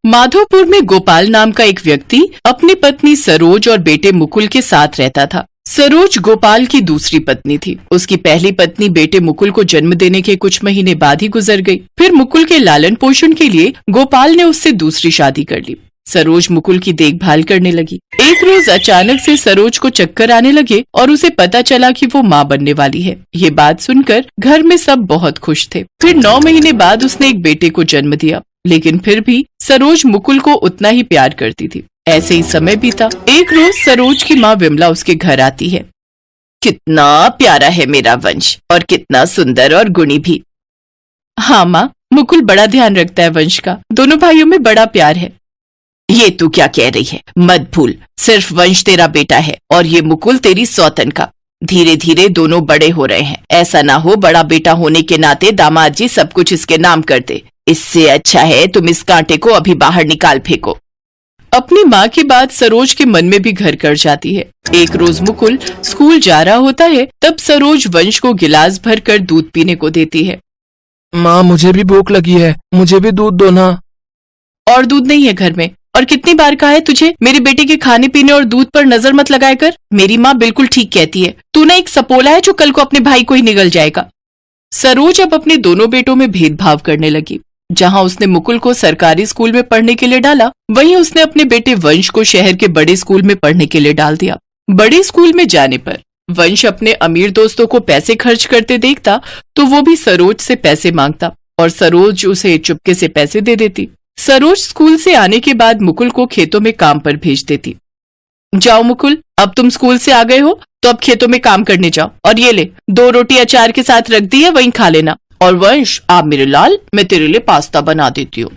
माधोपुर में गोपाल नाम का एक व्यक्ति अपनी पत्नी सरोज और बेटे मुकुल के साथ रहता था। सरोज गोपाल की दूसरी पत्नी थी। उसकी पहली पत्नी बेटे मुकुल को जन्म देने के कुछ महीने बाद ही गुजर गई। फिर मुकुल के लालन पोषण के लिए गोपाल ने उससे दूसरी शादी कर ली। सरोज मुकुल की देखभाल करने लगी। एक रोज अचानक से सरोज को चक्कर आने लगे और उसे पता चला कि वो माँ बनने वाली है। ये बात सुनकर घर में सब बहुत खुश थे। फिर 9 महीने बाद उसने एक बेटे को जन्म दिया, लेकिन फिर भी सरोज मुकुल को उतना ही प्यार करती थी। ऐसे ही समय बीता। एक रोज सरोज की माँ विमला उसके घर आती है। कितना प्यारा है मेरा वंश, और कितना सुंदर और गुणी भी। हाँ माँ, मुकुल बड़ा ध्यान रखता है वंश का। दोनों भाइयों में बड़ा प्यार है। ये तू क्या कह रही है? मत भूल, सिर्फ वंश तेरा बेटा है और ये मुकुल तेरी सौतन का। धीरे धीरे दोनों बड़े हो रहे हैं। ऐसा ना हो बड़ा बेटा होने के नाते दामाद जी सब कुछ इसके नाम कर दे। इससे अच्छा है तुम इस कांटे को अभी बाहर निकाल फेंको। अपनी माँ की बात सरोज के मन में भी घर कर जाती है। एक रोज मुकुल स्कूल जा रहा होता है, तब सरोज वंश को गिलास भर कर दूध पीने को देती है। माँ, मुझे भी भूख लगी है, मुझे भी दूध दो ना। और दूध नहीं है घर में? और कितनी बार कहा है तुझे मेरे बेटे के खाने पीने और दूध पर नजर मत लगाया कर। मेरी माँ बिल्कुल ठीक कहती है। तू ना एक सपोला है जो कल को अपने भाई को ही निगल जाएगा। सरोज अब अपने दोनों बेटों में भेदभाव करने लगी। जहाँ उसने मुकुल को सरकारी स्कूल में पढ़ने के लिए डाला, वहीं उसने अपने बेटे वंश को शहर के बड़े स्कूल में पढ़ने के लिए डाल दिया। बड़े स्कूल में जाने पर वंश अपने अमीर दोस्तों को पैसे खर्च करते देखता तो वो भी सरोज से पैसे मांगता और सरोज उसे चुपके से पैसे दे देती। सरोज स्कूल से आने के बाद मुकुल को खेतों में काम पर भेज देती। जाओ मुकुल, अब तुम स्कूल से आ गए हो तो अब खेतों में काम करने जाओ, और ये ले 2 रोटी अचार के साथ रख दी है, वहीं खा लेना। और वंश, आप मेरे लाल, मैं तेरे लिए पास्ता बना देती हूँ।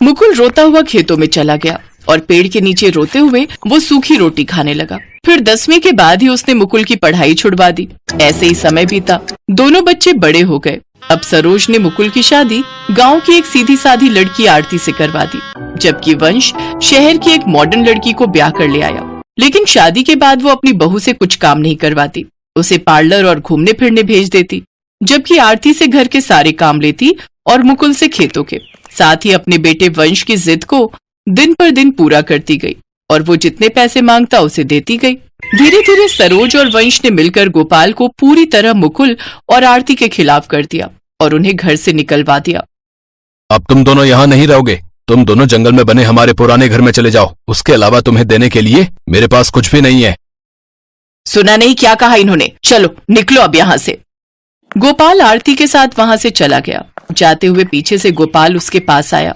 मुकुल रोता हुआ खेतों में चला गया और पेड़ के नीचे रोते हुए वो सूखी रोटी खाने लगा। फिर 10वीं के बाद ही उसने मुकुल की पढ़ाई छुड़वा दी। ऐसे ही समय बीता। दोनों बच्चे बड़े हो गए। अब सरोज ने मुकुल की शादी गांव की एक सीधी साधी लड़की आरती से करवा दी, जबकि वंश शहर की एक मॉडर्न लड़की को ब्याह कर ले आया। लेकिन शादी के बाद वो अपनी बहू से कुछ काम नहीं करवाती। उसे पार्लर और घूमने फिरने भेज देती, जबकि आरती से घर के सारे काम लेती और मुकुल से खेतों के। साथ ही अपने बेटे वंश की जिद को दिन पर दिन पूरा करती गई और वो जितने पैसे मांगता उसे देती गई। धीरे धीरे सरोज और वंश ने मिलकर गोपाल को पूरी तरह मुकुल और आरती के खिलाफ कर दिया और उन्हें घर से निकलवा दिया। अब तुम दोनों यहाँ नहीं रहोगे, तुम दोनों जंगल में बने हमारे पुराने घर में चले जाओ। उसके अलावा तुम्हें देने के लिए मेरे पास कुछ भी नहीं है। सुना नहीं क्या कहा इन्होंने? चलो निकलो अब यहाँ से। गोपाल आरती के साथ वहां से चला गया। जाते हुए पीछे से गोपाल उसके पास आया।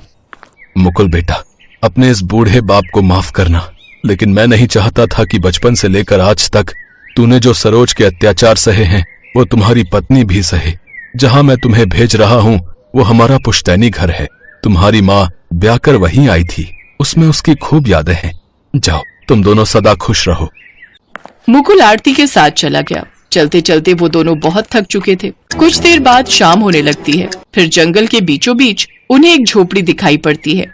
मुकुल बेटा, अपने इस बूढ़े बाप को माफ करना, लेकिन मैं नहीं चाहता था कि बचपन से लेकर आज तक तूने जो सरोज के अत्याचार सहे हैं वो तुम्हारी पत्नी भी सहे। जहां मैं तुम्हें भेज रहा हूं वो हमारा पुश्तैनी घर है। तुम्हारी माँ ब्याह कर वहीं आई थी, उसमें उसकी खूब यादें हैं। जाओ, तुम दोनों सदा खुश रहो। मुकुल आरती के साथ चला गया। चलते चलते वो दोनों बहुत थक चुके थे। कुछ देर बाद शाम होने लगती है। फिर जंगल के बीचों बीच उन्हें एक झोपड़ी दिखाई पड़ती है।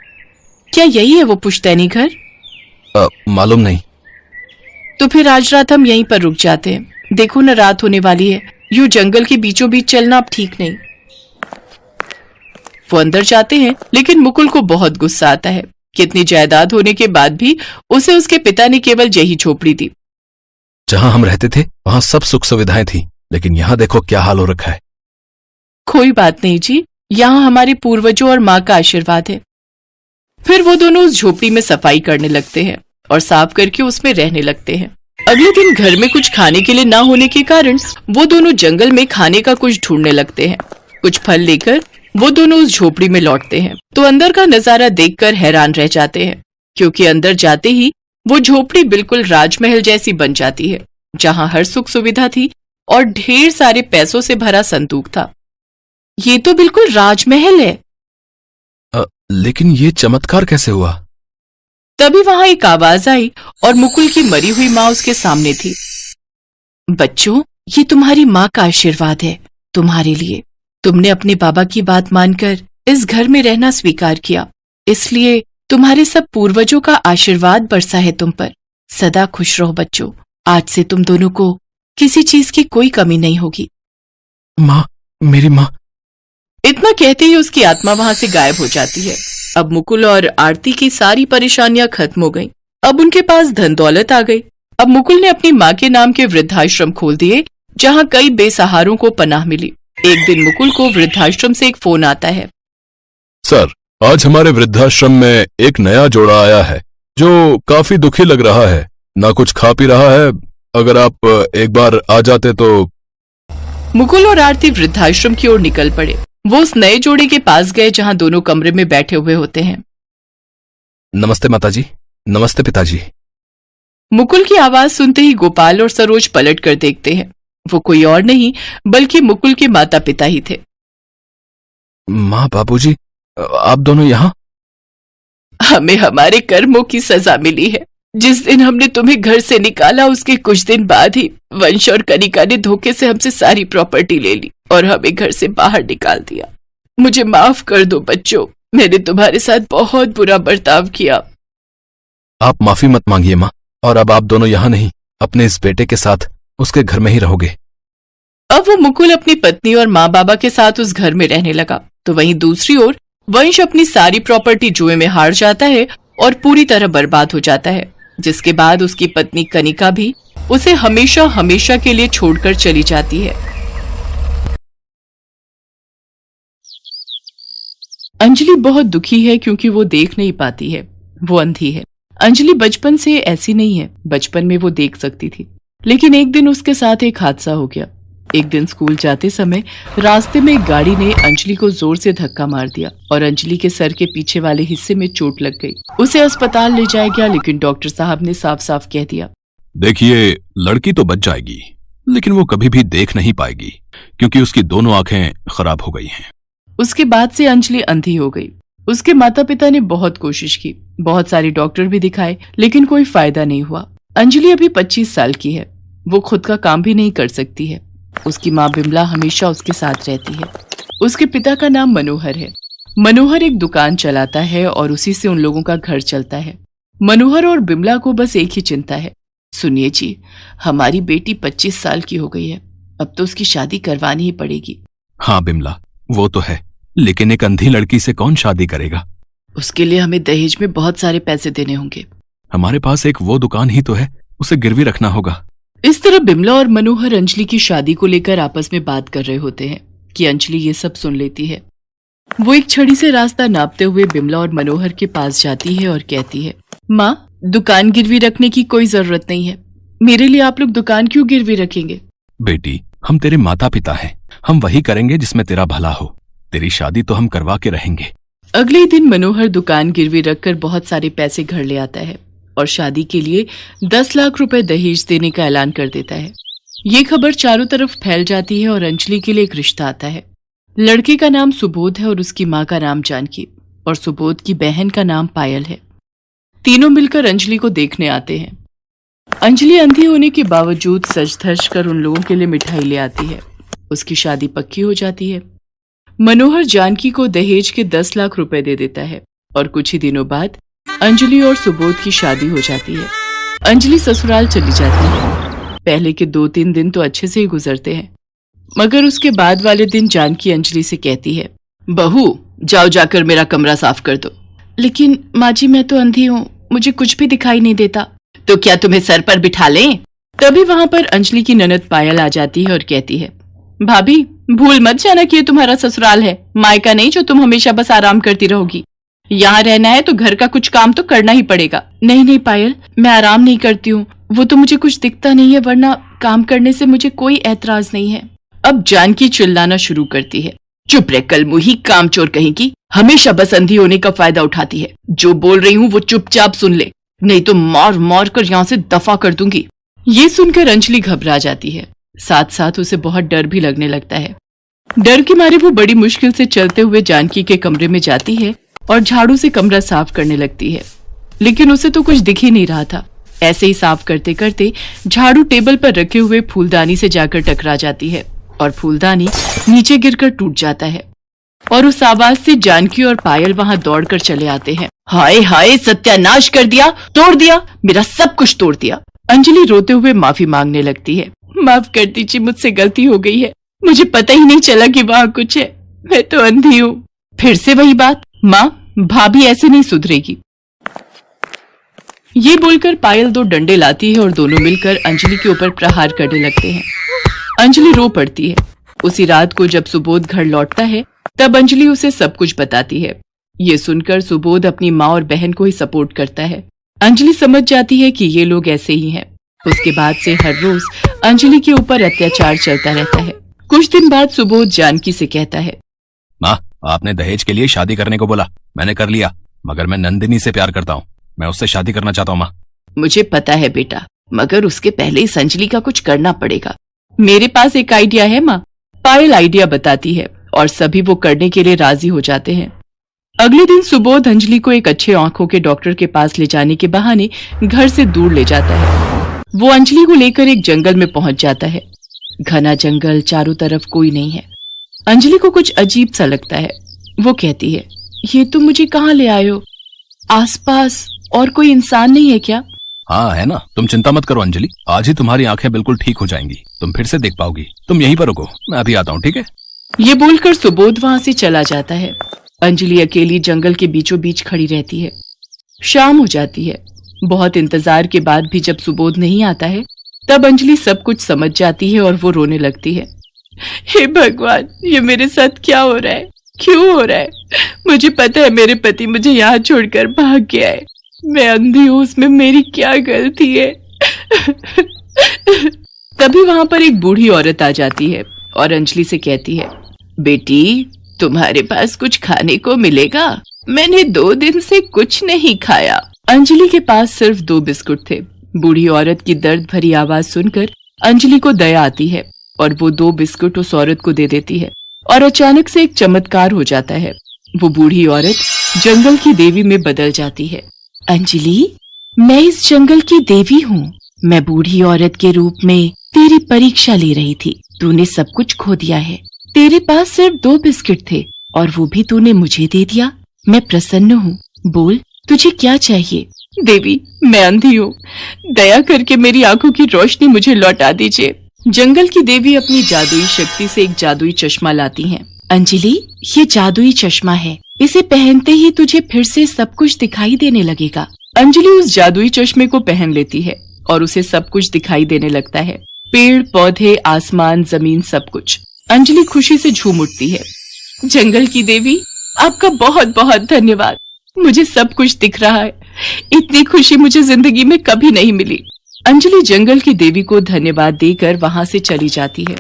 क्या यही है वो पुश्तैनी घर? मालूम नहीं। तो फिर आज रात हम यहीं पर रुक जाते हैं। देखो न, रात होने वाली है। यूं जंगल के बीचों बीच चलना अब ठीक नहीं। वो अंदर जाते हैं, लेकिन मुकुल को बहुत गुस्सा आता है। कितनी जायदाद होने के बाद भी उसे उसके पिता ने केवल यही झोपड़ी दी। जहां हम रहते थे वहां सब सुख सुविधाएं थी, लेकिन यहाँ देखो क्या हाल हो रखा है। कोई बात नहीं जी, यहाँ हमारे पूर्वजों और माँ का आशीर्वाद है। फिर वो दोनों उस झोपड़ी में सफाई करने लगते हैं और साफ करके उसमें रहने लगते हैं। अगले दिन घर में कुछ खाने के लिए ना होने के कारण वो दोनों जंगल में खाने का कुछ ढूंढने लगते हैं। कुछ फल लेकर वो दोनों उस झोपड़ी में लौटते हैं तो अंदर का नजारा देखकर हैरान रह जाते हैं, क्योंकि अंदर जाते ही वो झोपड़ी बिल्कुल राजमहल जैसी बन जाती है, जहाँ हर सुख सुविधा थी और ढेर सारे पैसों से भरा संदूक था। ये तो बिल्कुल राजमहल है। लेकिन ये चमत्कार कैसे हुआ? तभी वहां एक आवाज आई और मुकुल की मरी हुई माँ उसके सामने थी। बच्चों, ये तुम्हारी माँ का आशीर्वाद है तुम्हारे लिए। तुमने अपने बाबा की बात मानकर इस घर में रहना स्वीकार किया, इसलिए तुम्हारे सब पूर्वजों का आशीर्वाद बरसा है तुम पर। सदा खुश रहो बच्चों। आज से तुम दोनों को किसी चीज की कोई कमी नहीं होगी। माँ, मेरी माँ। इतना कहते ही उसकी आत्मा वहां से गायब हो जाती है। अब मुकुल और आरती की सारी परेशानियां खत्म हो गईं। अब उनके पास धन दौलत आ गई। अब मुकुल ने अपनी माँ के नाम के वृद्धाश्रम खोल दिए, जहाँ कई बेसहारों को पनाह मिली। एक दिन मुकुल को वृद्धाश्रम से एक फोन आता है। सर, आज हमारे वृद्धाश्रम में एक नया जोड़ा आया है जो काफी दुखी लग रहा है, ना कुछ खा पी रहा है। अगर आप एक बार आ जाते तो। मुकुल और आरती वृद्धाश्रम की ओर निकल पड़े। वो उस नए जोड़े के पास गए जहाँ दोनों कमरे में बैठे हुए होते हैं। नमस्ते माताजी। नमस्ते पिताजी। मुकुल की आवाज सुनते ही गोपाल और सरोज पलट कर देखते हैं। वो कोई और नहीं बल्कि मुकुल के माता पिता ही थे। माँ, बाबूजी, आप दोनों यहाँ? हमें हमारे कर्मों की सजा मिली है। जिस दिन हमने तुम्हें घर से निकाला उसके कुछ दिन बाद ही वंश और कनिका ने धोखे से हमसे सारी प्रॉपर्टी ले ली और हमें घर से बाहर निकाल दिया। मुझे माफ कर दो बच्चों, मैंने तुम्हारे साथ बहुत बुरा बर्ताव किया। आप माफी मत मांगिए माँ, और अब आप दोनों यहाँ नहीं, अपने इस बेटे के साथ उसके घर में ही रहोगे। अब वो मुकुल अपनी पत्नी और माँ बाबा के साथ उस घर में रहने लगा। तो वहीं दूसरी ओर वंश अपनी सारी प्रॉपर्टी जुए में हार जाता है और पूरी तरह बर्बाद हो जाता है, जिसके बाद उसकी पत्नी कनिका भी उसे हमेशा हमेशा के लिए छोड़कर चली जाती है। अंजलि बहुत दुखी है क्योंकि वो देख नहीं पाती है, वो अंधी है। अंजलि बचपन से ऐसी नहीं है, बचपन में वो देख सकती थी, लेकिन एक दिन उसके साथ एक हादसा हो गया। एक दिन स्कूल जाते समय रास्ते में एक गाड़ी ने अंजलि को जोर से धक्का मार दिया और अंजलि के सर के पीछे वाले हिस्से में चोट लग गई। उसे अस्पताल ले जाया गया, लेकिन डॉक्टर साहब ने साफ साफ कह दिया, देखिए, लड़की तो बच जाएगी, लेकिन वो कभी भी देख नहीं पाएगी क्योंकि उसकी दोनों आंखें खराब हो गई हैं। उसके बाद से अंजलि अंधी हो गई। उसके माता पिता ने बहुत कोशिश की, बहुत सारे डॉक्टर भी दिखाए, लेकिन कोई फायदा नहीं हुआ। अंजलि अभी 25 साल की है, वो खुद का काम भी नहीं कर सकती है। उसकी माँ बिमला हमेशा उसके साथ रहती है। उसके पिता का नाम मनोहर है। मनोहर एक दुकान चलाता है और उसी से उन लोगों का घर चलता है। मनोहर और बिमला को बस एक ही चिंता है, सुनिए जी, हमारी बेटी 25 साल की हो गई है, अब तो उसकी शादी करवानी ही पड़ेगी। हाँ बिमला, वो तो है, लेकिन एक अंधी लड़की से कौन शादी करेगा? उसके लिए हमें दहेज में बहुत सारे पैसे देने होंगे। हमारे पास एक वो दुकान ही तो है, उसे गिरवी रखना होगा। इस तरह बिमला और मनोहर अंजलि की शादी को लेकर आपस में बात कर रहे होते हैं कि अंजलि ये सब सुन लेती है। वो एक छड़ी से रास्ता नापते हुए बिमला और मनोहर के पास जाती है और कहती है, माँ, दुकान गिरवी रखने की कोई जरूरत नहीं है, मेरे लिए आप लोग दुकान क्यों गिरवी रखेंगे? बेटी, हम तेरे माता पिता हैं, हम वही करेंगे जिसमें तेरा भला हो। तेरी शादी तो हम करवा के रहेंगे। अगले ही दिन मनोहर दुकान गिरवी रखकर बहुत सारे पैसे घर ले आता है और शादी के लिए 10 लाख रुपए दहेज देने का ऐलान कर देता है। ये खबर चारों तरफ फैल जाती है और अंजलि के लिए एक रिश्ता आता है। लड़के का नाम सुबोध है और उसकी माँ का नाम जानकी, और सुबोध की बहन का नाम पायल है। तीनों मिलकर अंजलि को देखने आते हैं। अंजलि अंधी होने के बावजूद सज धज कर उन लोगों के लिए मिठाई ले आती है। उसकी शादी पक्की हो जाती है। मनोहर जानकी को दहेज के 10 लाख रुपए दे देता है और कुछ ही दिनों बाद अंजलि और सुबोध की शादी हो जाती है। अंजलि ससुराल चली जाती है। पहले के 2-3 दिन तो अच्छे से ही गुजरते हैं, मगर उसके बाद वाले दिन जानकी अंजलि से कहती है, बहू, जाओ जाकर मेरा कमरा साफ कर दो। लेकिन माँ जी, मैं तो अंधी हूँ, मुझे कुछ भी दिखाई नहीं देता। तो क्या तुम्हें सर पर बिठा लें? तभी वहां पर अंजलि की ननद पायल आ जाती है और कहती है, भाभी, भूल मत जाना कि ये तुम्हारा ससुराल है, मायका नहीं जो तुम हमेशा बस आराम करती रहोगी। यहाँ रहना है तो घर का कुछ काम तो करना ही पड़ेगा। नहीं नहीं पायल, मैं आराम नहीं करती हूँ, वो तो मुझे कुछ दिखता नहीं है, वरना काम करने से मुझे कोई ऐतराज नहीं है। अब जानकी चिल्लाना शुरू करती है, चुप रह कलमुही, कामचोर कहीं की, हमेशा बस अंधी होने का फायदा उठाती है। जो बोल रही हूँ वो चुपचाप सुन ले, नहीं तो मार मार कर यहाँ से दफा कर दूंगी। ये सुनकर अंजलि घबरा जाती है, साथ साथ उसे बहुत डर भी लगने लगता है। डर के मारे वो बड़ी मुश्किल से चलते हुए जानकी के कमरे में जाती है और झाड़ू से कमरा साफ करने लगती है, लेकिन उसे तो कुछ दिख ही नहीं रहा था। ऐसे ही साफ करते करते झाड़ू टेबल पर रखे हुए फूलदानी से जाकर टकरा जाती है और फूलदानी नीचे गिरकर टूट जाता है और उस आवाज से जानकी और पायल वहां दौड़कर चले आते हैं। हाय हाय, सत्यानाश कर दिया, तोड़ दिया, मेरा सब कुछ तोड़ दिया। अंजलि रोते हुए माफी मांगने लगती है, माफ कर दीजिए, मुझसे गलती हो गई है, मुझे पता ही नहीं चला कि वहाँ कुछ है, मैं तो अंधी हूँ। फिर से वही बात, माँ, भाभी ऐसे नहीं सुधरेगी। ये बोलकर पायल 2 डंडे लाती है और दोनों मिलकर अंजलि के ऊपर प्रहार करने लगते हैं। अंजलि रो पड़ती है। उसी रात को जब सुबोध घर लौटता है तब अंजलि उसे सब कुछ बताती है। ये सुनकर सुबोध अपनी माँ और बहन को ही सपोर्ट करता है। अंजलि समझ जाती है कि ये लोग ऐसे ही हैं। उसके बाद से हर रोज अंजलि के ऊपर अत्याचार चलता रहता है। कुछ दिन बाद सुबोध जानकी से कहता है, माँ, आपने दहेज के लिए शादी करने को बोला, मैंने कर लिया, मगर मैं नंदिनी से प्यार करता हूँ, मैं उससे शादी करना चाहता हूँ माँ। मुझे पता है बेटा, मगर उसके पहले इस अंजलि का कुछ करना पड़ेगा। मेरे पास एक आइडिया है माँ। पायल आइडिया बताती है और सभी वो करने के लिए राजी हो जाते हैं। अगले दिन सुबोध अंजलि को एक अच्छे आंखों के डॉक्टर के पास ले जाने के बहाने घर से दूर ले जाता है। वो अंजलि को लेकर एक जंगल में पहुंच जाता है। घना जंगल, चारों तरफ कोई नहीं है। अंजलि को कुछ अजीब सा लगता है। वो कहती है, ये तुम मुझे कहाँ ले आए हो? आसपास और कोई इंसान नहीं है क्या? हाँ है ना, तुम चिंता मत करो अंजलि, आज ही तुम्हारी आंखें बिल्कुल ठीक हो जाएंगी, तुम फिर से देख पाओगी। तुम यहीं पर रुको, मैं अभी आता हूँ, ठीक है? ये बोलकर सुबोध वहां से चला जाता है। अंजलि अकेली जंगल के बीचों बीच खड़ी रहती है। शाम हो जाती है। बहुत इंतजार के बाद भी जब सुबोध नहीं आता है तब अंजलि सब कुछ समझ जाती है और वो रोने लगती है। हे भगवान, ये मेरे साथ क्या हो रहा है? क्यों हो रहा है? मुझे पता है मेरे पति मुझे यहाँ छोड़कर भाग गया है। मैं अंधी हूँ, उसमें मेरी क्या गलती है? तभी वहां पर एक बूढ़ी औरत आ जाती है और अंजलि से कहती है, बेटी, तुम्हारे पास कुछ खाने को मिलेगा? मैंने 2 दिन से कुछ नहीं खाया। अंजलि के पास सिर्फ 2 बिस्कुट थे। बूढ़ी औरत की दर्द भरी आवाज सुनकर अंजलि को दया आती है और वो 2 बिस्कुट उस औरत को दे देती है और अचानक से एक चमत्कार हो जाता है। वो बूढ़ी औरत जंगल की देवी में बदल जाती है। अंजलि, मैं इस जंगल की देवी हूँ। मैं बूढ़ी औरत के रूप में तेरी परीक्षा ले रही थी। तूने सब कुछ खो दिया है। तेरे पास सिर्फ 2 बिस्किट थे और वो भी तूने मुझे दे दिया। मैं प्रसन्न हूँ। बोल, तुझे क्या चाहिए? देवी, मैं अंधी हूँ, दया करके मेरी आंखों की रोशनी मुझे लौटा दीजिए। जंगल की देवी अपनी जादुई शक्ति से एक जादुई चश्मा लाती हैं। अंजलि, ये जादुई चश्मा है, इसे पहनते ही तुझे फिर से सब कुछ दिखाई देने लगेगा। अंजलि उस जादुई चश्मे को पहन लेती है और उसे सब कुछ दिखाई देने लगता है। पेड़, पौधे, आसमान, जमीन, सब कुछ। अंजलि खुशी से झूम उठती है। जंगल की देवी, आपका बहुत बहुत धन्यवाद। मुझे सब कुछ दिख रहा है। इतनी खुशी मुझे जिंदगी में कभी नहीं मिली। अंजलि जंगल की देवी को धन्यवाद देकर वहां से चली जाती है।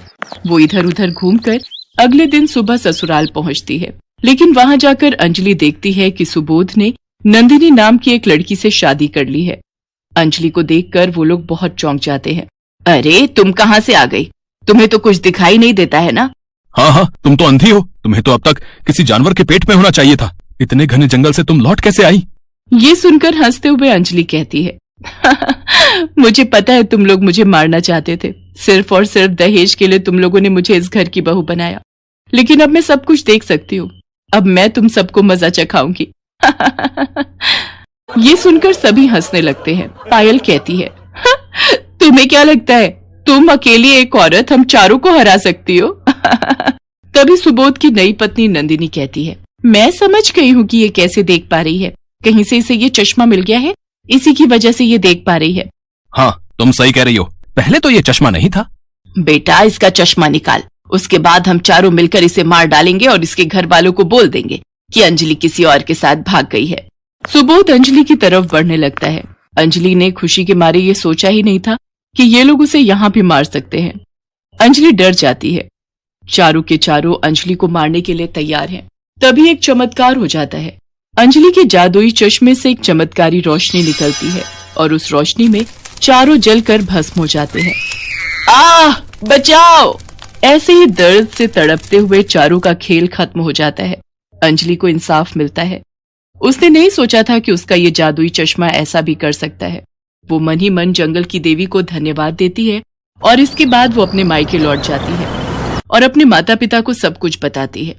वो इधर उधर घूमकर अगले दिन सुबह ससुराल पहुंचती है, लेकिन वहां जाकर अंजलि देखती है कि सुबोध ने नंदिनी नाम की एक लड़की से शादी कर ली है। अंजलि को देखकर वो लोग बहुत चौंक जाते हैं। अरे, तुम कहाँ से आ गई? तुम्हें तो कुछ दिखाई नहीं देता है ना? हाँ हाँ, तुम तो अंधी हो, तुम्हें तो अब तक किसी जानवर के पेट में होना चाहिए था। इतने घने जंगल से तुम लौट कैसे आई? ये सुनकर हंसते हुए अंजलि कहती है, मुझे पता है तुम लोग मुझे मारना चाहते थे। सिर्फ और सिर्फ दहेज के लिए तुम लोगों ने मुझे इस घर की बहू बनाया, लेकिन अब मैं सब कुछ देख सकती हूँ। अब मैं तुम सबको मजा चखाऊंगी। ये सुनकर सभी हंसने लगते हैं। पायल कहती है, तुम्हें क्या लगता है तुम अकेली एक औरत हम चारों को हरा सकती हो? तभी सुबोध की नई पत्नी नंदिनी कहती है, मैं समझ गई हूँ कि ये कैसे देख पा रही है। कहीं से इसे ये चश्मा मिल गया है, इसी की वजह से ये देख पा रही है। हाँ, तुम सही कह रही हो, पहले तो ये चश्मा नहीं था। बेटा, इसका चश्मा निकाल, उसके बाद हम चारों मिलकर इसे मार डालेंगे और इसके घर वालों को बोल देंगे कि अंजलि किसी और के साथ भाग गई है। सुबोध अंजलि की तरफ बढ़ने लगता है। अंजलि ने खुशी के मारे ये सोचा ही नहीं था कि ये लोग उसे यहाँ भी मार सकते हैं। अंजलि डर जाती है। चारों के चारों अंजलि को मारने के लिए तैयार हैं। तभी एक चमत्कार हो जाता है। अंजलि के जादुई चश्मे से एक चमत्कारी रोशनी निकलती है और उस रोशनी में चारों जलकर भस्म हो जाते हैं। आह, बचाओ! ऐसे ही दर्द से तड़पते हुए चारों का खेल खत्म हो जाता है। अंजलि को इंसाफ मिलता है। उसने नहीं सोचा था कि उसका ये जादुई चश्मा ऐसा भी कर सकता है। वो मन ही मन जंगल की देवी को धन्यवाद देती है और इसके बाद वो अपने मायके लौट जाती है और अपने माता पिता को सब कुछ बताती है।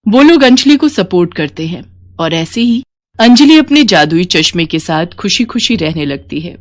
वो लोग अंजलि को सपोर्ट करते हैं और ऐसे ही अंजलि अपने जादुई चश्मे के साथ खुशी खुशी रहने लगती है।